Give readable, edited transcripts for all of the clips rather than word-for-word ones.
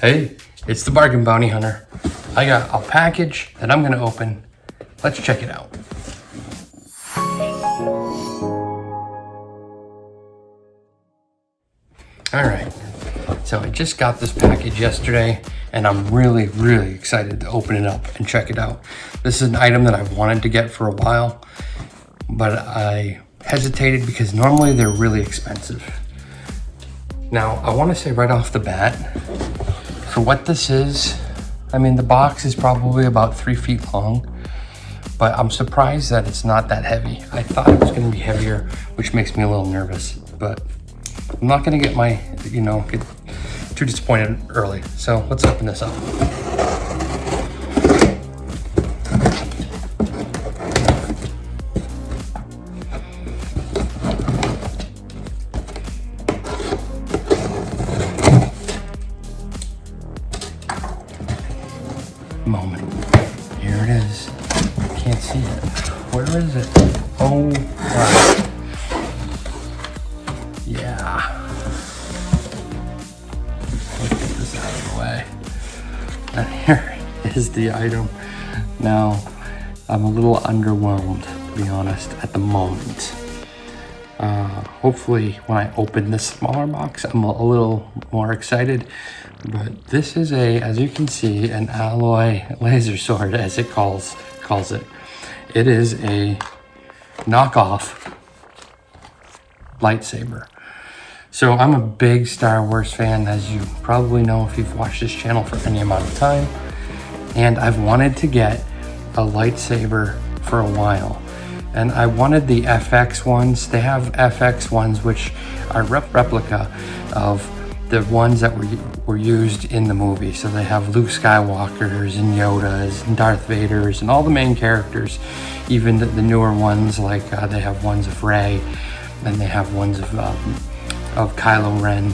Hey, it's the Bargain Bounty Hunter. I got a package that I'm gonna open. Let's check it out. All right, so I just got this package yesterday and I'm really excited to open it up and check it out. This is an item that I've wanted to get for a while, but I hesitated because normally they're really expensive. Now, I wanna say right off the bat, for what this is, I mean, the box is probably about 3 feet long, but I'm surprised that it's not that heavy. I thought it was gonna be heavier, which makes me a little nervous, but I'm not gonna get get too disappointed early. So let's open this up. Moment. Here it is. Can't see it. Where is it? Oh, wow. Yeah. Let's get this out of the way. And here is the item. Now, I'm a little underwhelmed, to be honest, at the moment. Hopefully, when I open this smaller box, I'm a little more excited. But this is as you can see, an alloy laser sword, as it calls it. It is a knockoff lightsaber. So I'm a big Star Wars fan, as you probably know if you've watched this channel for any amount of time. And I've wanted to get a lightsaber for a while. And I wanted the FX ones. They have FX ones, which are replica of the ones that were used in the movie. So they have Luke Skywalkers and Yodas and Darth Vaders and all the main characters. Even the newer ones, like they have ones of Rey, and they have ones of Kylo Ren.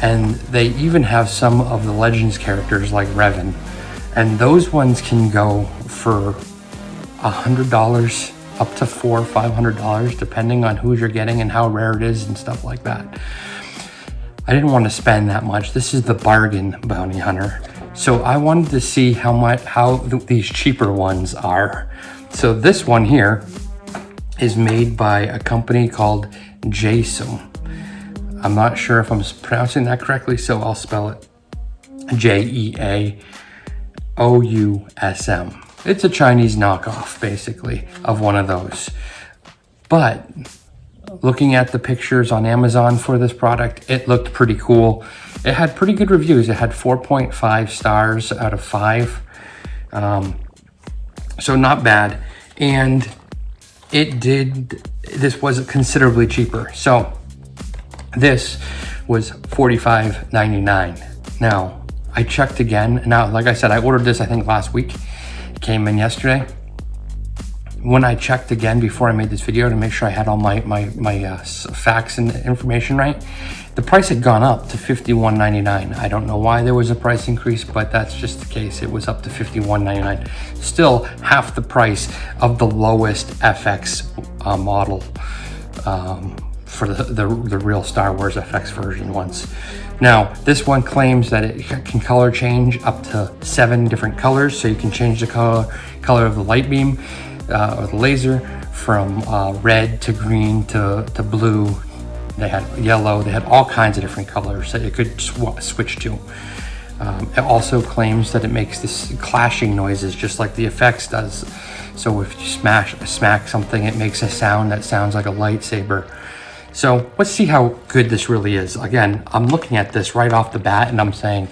And they even have some of the Legends characters like Revan. And those ones can go for $100 up to $400 or $500, depending on who you're getting and how rare it is and stuff like that. I didn't want to spend that much. This is the Bargain Bounty Hunter. So I wanted to see how these cheaper ones are. So this one here is made by a company called JEAOUSM. I'm not sure if I'm pronouncing that correctly, so I'll spell it JEAOUSM. It's a Chinese knockoff, basically, of one of those. But looking at the pictures on Amazon for this product, it looked pretty cool. It had pretty good reviews. It had 4.5 stars out of 5. So not bad. And this was considerably cheaper. So this was $45.99. Now, I checked again. Now, like I said, I ordered this, I think, last week. It came in yesterday. When I checked again before I made this video to make sure I had all my facts and information right, the price had gone up to $51.99. I don't know why there was a price increase, but that's just the case. It was up to $51.99. Still half the price of the lowest FX model for the real Star Wars FX version ones. Now, this one claims that it can color change up to 7 different colors, so you can change the color of the light beam or the laser from red to green to blue. They had yellow. They had all kinds of different colors that you could switch to. It also claims that it makes this clashing noises just like the FX does. So if you smack something, it makes a sound that sounds like a lightsaber. So let's see how good this really is. Again, I'm looking at this right off the bat and I'm saying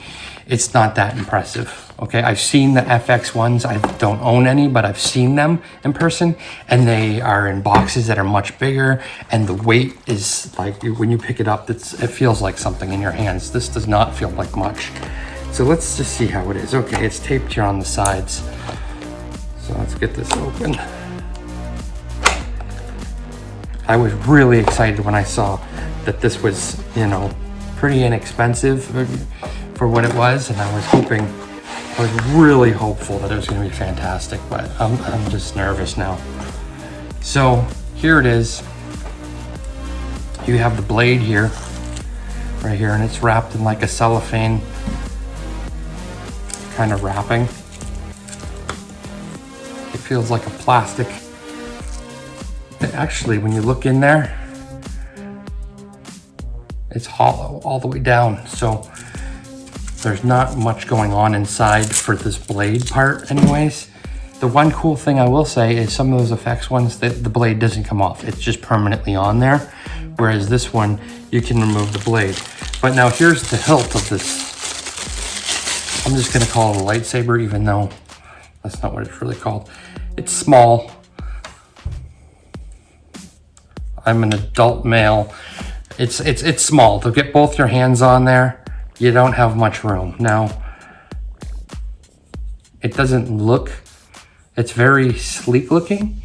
it's not that impressive. Okay, I've seen the FX ones. I don't own any, but I've seen them in person, and they are in boxes that are much bigger, and the weight is like, when you pick it up, it feels like something in your hands. This does not feel like much. So let's just see how it is. Okay, it's taped here on the sides. So let's get this open. I was really excited when I saw that this was, pretty inexpensive for what it was, and I was really hopeful that it was going to be fantastic, but I'm just nervous now. So here it is. You have the blade here, right here, and it's wrapped in like a cellophane kind of wrapping. It feels like a plastic. Actually, when you look in there, it's hollow all the way down. So there's not much going on inside for this blade part anyways. The one cool thing I will say is some of those effects ones, that the blade doesn't come off. It's just permanently on there. Whereas this one, you can remove the blade. But now here's the hilt of this. I'm just gonna call it a lightsaber, even though that's not what it's really called. It's small. I'm an adult male. It's small. To get both your hands on there, you don't have much room. Now, it doesn't look, it's very sleek looking.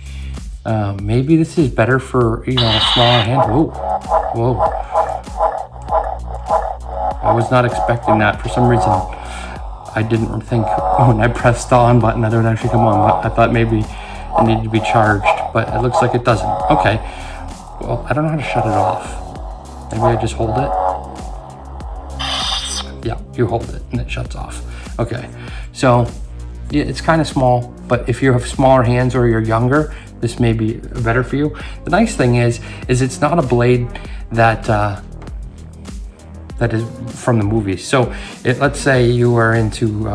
Maybe this is better for, you know, a smaller hand. Whoa, whoa. I was not expecting that. For some reason, I didn't think when I pressed the on button that it would actually come on, but I thought maybe it needed to be charged, but it looks like it doesn't. Okay, well, I don't know how to shut it off. Maybe I just hold it. Yeah, you hold it and it shuts off. Okay, so yeah, it's kind of small, but if you have smaller hands or you're younger, this may be better for you. The nice thing is it's not a blade that that is from the movies. So let's say you are into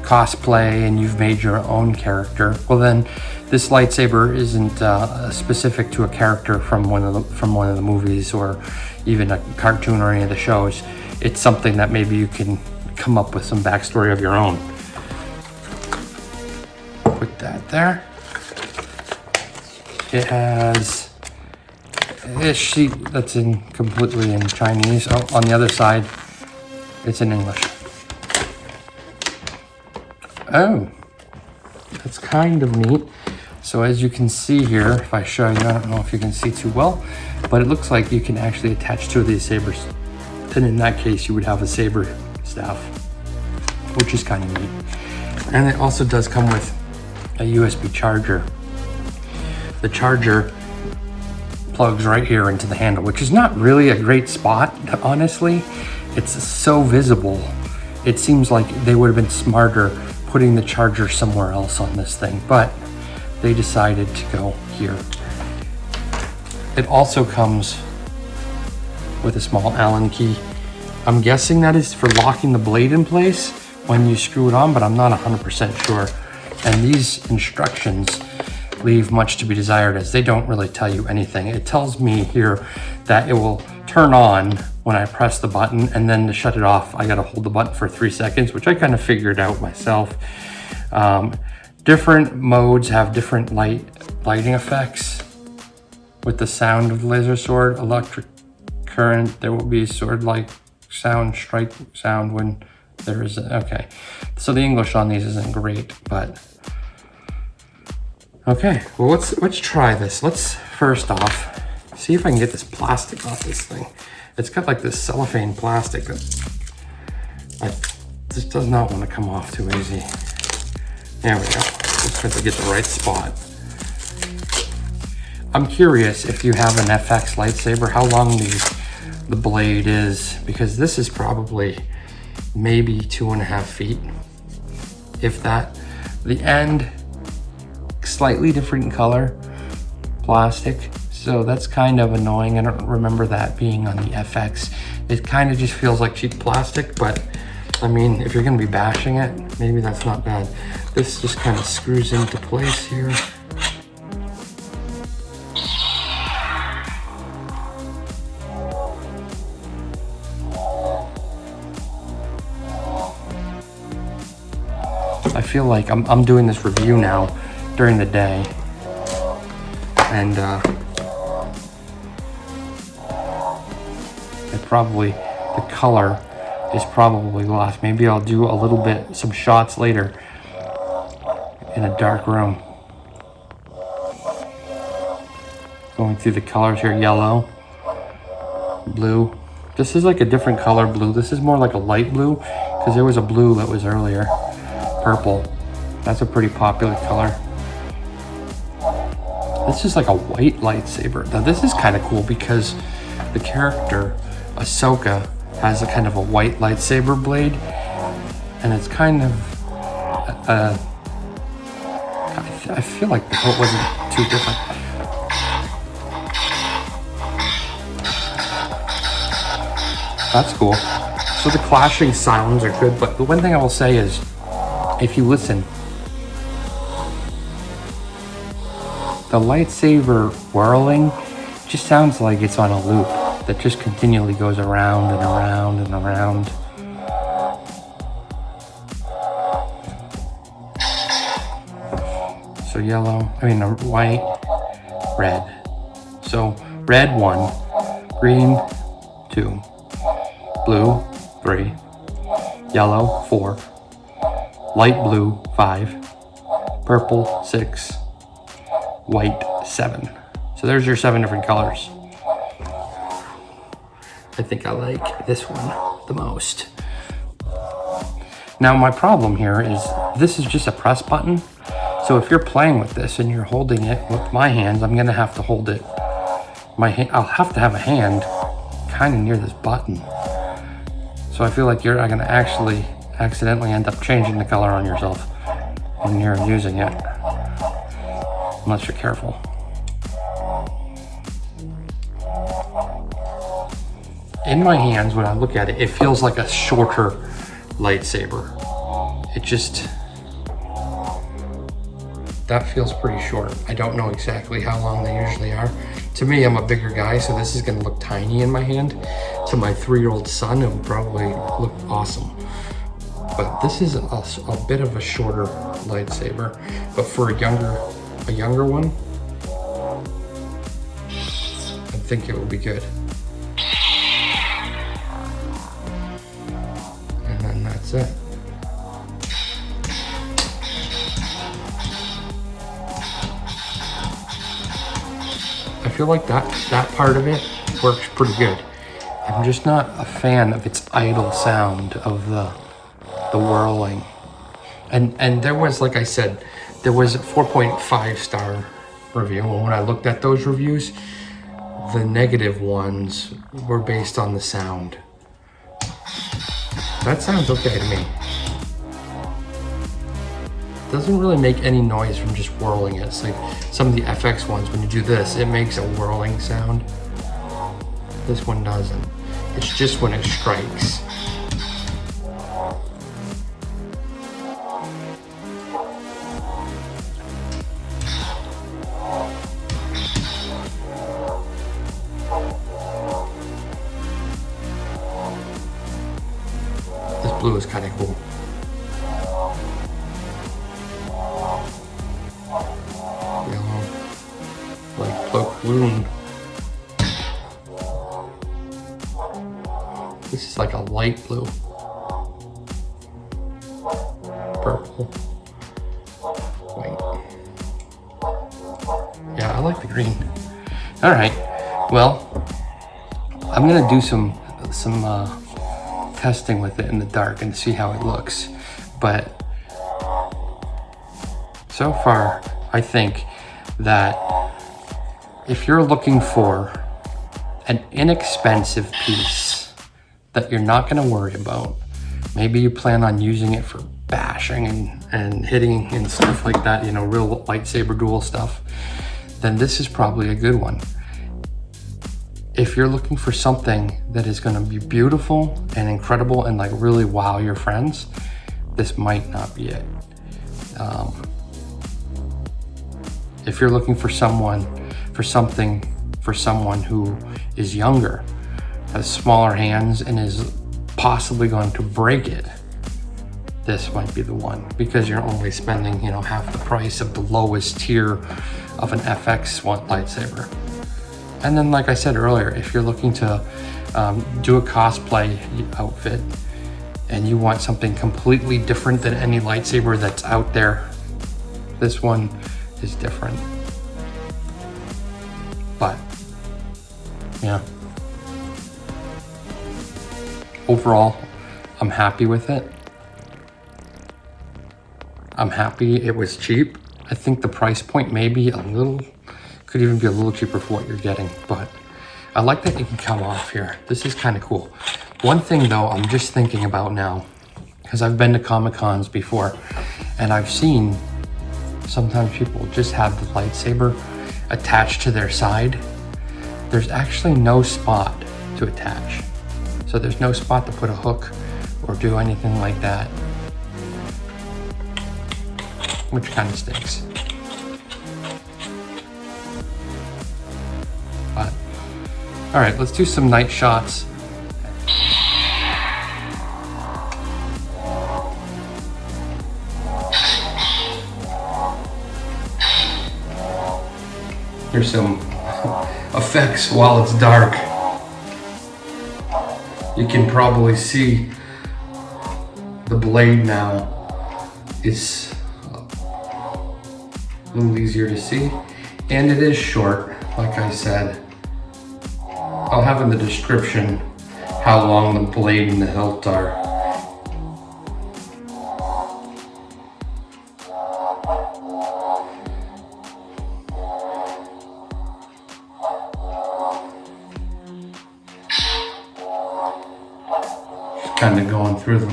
cosplay and you've made your own character. Well, then this lightsaber isn't specific to a character from one of the movies or even a cartoon or any of the shows. It's something that maybe you can come up with some backstory of your own. Put that there. It has this sheet that's completely in Chinese. Oh, on the other side, it's in English. Oh, that's kind of neat. So as you can see here, if I show you, I don't know if you can see too well, but it looks like you can actually attach two of these sabers. And in that case, you would have a saber staff, which is kind of neat. And it also does come with a USB charger. The charger plugs right here into the handle, which is not really a great spot, honestly. It's so visible. It seems like they would have been smarter putting the charger somewhere else on this thing, but they decided to go here. It also comes with a small Allen key. I'm guessing that is for locking the blade in place when you screw it on, but I'm not 100% sure. And these instructions leave much to be desired, as they don't really tell you anything. It tells me here that it will turn on when I press the button, and then to shut it off, I gotta hold the button for 3 seconds, which I kind of figured out myself. Different modes have different lighting effects. With the sound of the laser sword, electric current, there will be sword-like sound, strike sound when there is okay. So the English on these isn't great, but okay, well, let's try this. Let's first off see if I can get this plastic off this thing. It's got like this cellophane plastic that this does not want to come off too easy. There we go. Just have to get the right spot. I'm curious if you have an FX lightsaber, how long the blade is, because this is probably maybe 2.5 feet, if that. The end, slightly different color, plastic, so that's kind of annoying. I don't remember that being on the FX. It kind of just feels like cheap plastic, but I mean, if you're gonna be bashing it, maybe that's not bad. This just kind of screws into place here. I feel like I'm doing this review now during the day, and the color is probably lost. Maybe I'll do a little bit, some shots later in a dark room. Going through the colors here, yellow, blue. This is like a different color blue. This is more like a light blue, because there was a blue that was earlier. Purple, that's a pretty popular color. This is like a white lightsaber. Now this is kind of cool because the character Ahsoka has a kind of a white lightsaber blade. And it's kind of, I feel like the hilt wasn't too different. That's cool. So the clashing sounds are good, but the one thing I will say is, if you listen, the lightsaber whirling just sounds like it's on a loop that just continually goes around and around and around. So white, red. So red 1, green 2, blue 3, yellow 4, light blue 5, purple 6, white 7. So there's your 7 different colors. I think I like this one the most. Now my problem here is this is just a press button. So if you're playing with this and you're holding it with my hands, I'm gonna have to hold it. I'll have to have a hand kind of near this button. So I feel like you're not gonna actually accidentally end up changing the color on yourself when you're using it, unless you're careful. In my hands, when I look at it, it feels like a shorter lightsaber. That feels pretty short. I don't know exactly how long they usually are. To me, I'm a bigger guy, so this is gonna look tiny in my hand. To my 3-year-old son, it will probably look awesome. But this is a bit of a shorter lightsaber. But for a younger one, I think it will be good. And then that's it. I feel like that part of it works pretty good. I'm just not a fan of its idle sound of the whirling. And there was, like I said, there was a 4.5 star review, and when I looked at those reviews, the negative ones were based on the sound. That sounds okay to me. Doesn't really make any noise from just whirling it. It's like some of the FX ones, when you do this, it makes a whirling sound. This one doesn't. It's just when it strikes. This blue is kind of cool. Balloon. This is like a light blue. Purple. White. Yeah, I like the green. All right. Well, I'm gonna do some testing with it in the dark and see how it looks. But so far, I think that if you're looking for an inexpensive piece that you're not gonna worry about, maybe you plan on using it for bashing and hitting and stuff like that, you know, real lightsaber duel stuff, then this is probably a good one. If you're looking for something that is gonna be beautiful and incredible and like really wow your friends, this might not be it. If you're looking for someone who is younger, has smaller hands, and is possibly going to break it, this might be the one, because you're only spending, you know, half the price of the lowest tier of an FX lightsaber. And then, like I said earlier, if you're looking to do a cosplay outfit and you want something completely different than any lightsaber that's out there, this one is different. But yeah, overall, I'm happy with it. I'm happy it was cheap. I think the price point may be could even be a little cheaper for what you're getting, but I like that it can come off here. This is kind of cool. One thing though, I'm just thinking about now because I've been to Comic-Cons before and I've seen sometimes people just have the lightsaber attached to their side. There's actually no spot to attach. So there's no spot to put a hook or do anything like that, which kind of stinks. But, all right, let's do some night shots. Here's some effects while it's dark. You can probably see the blade now. It's a little easier to see, and it is short, like I said. I'll have in the description how long the blade and the hilt are. Kind of going through the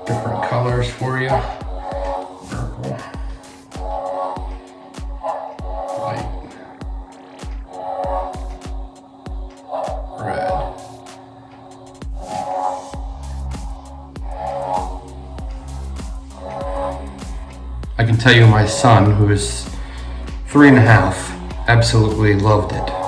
different colors for you. Purple, white, red. I can tell you my son, who is 3.5, absolutely loved it.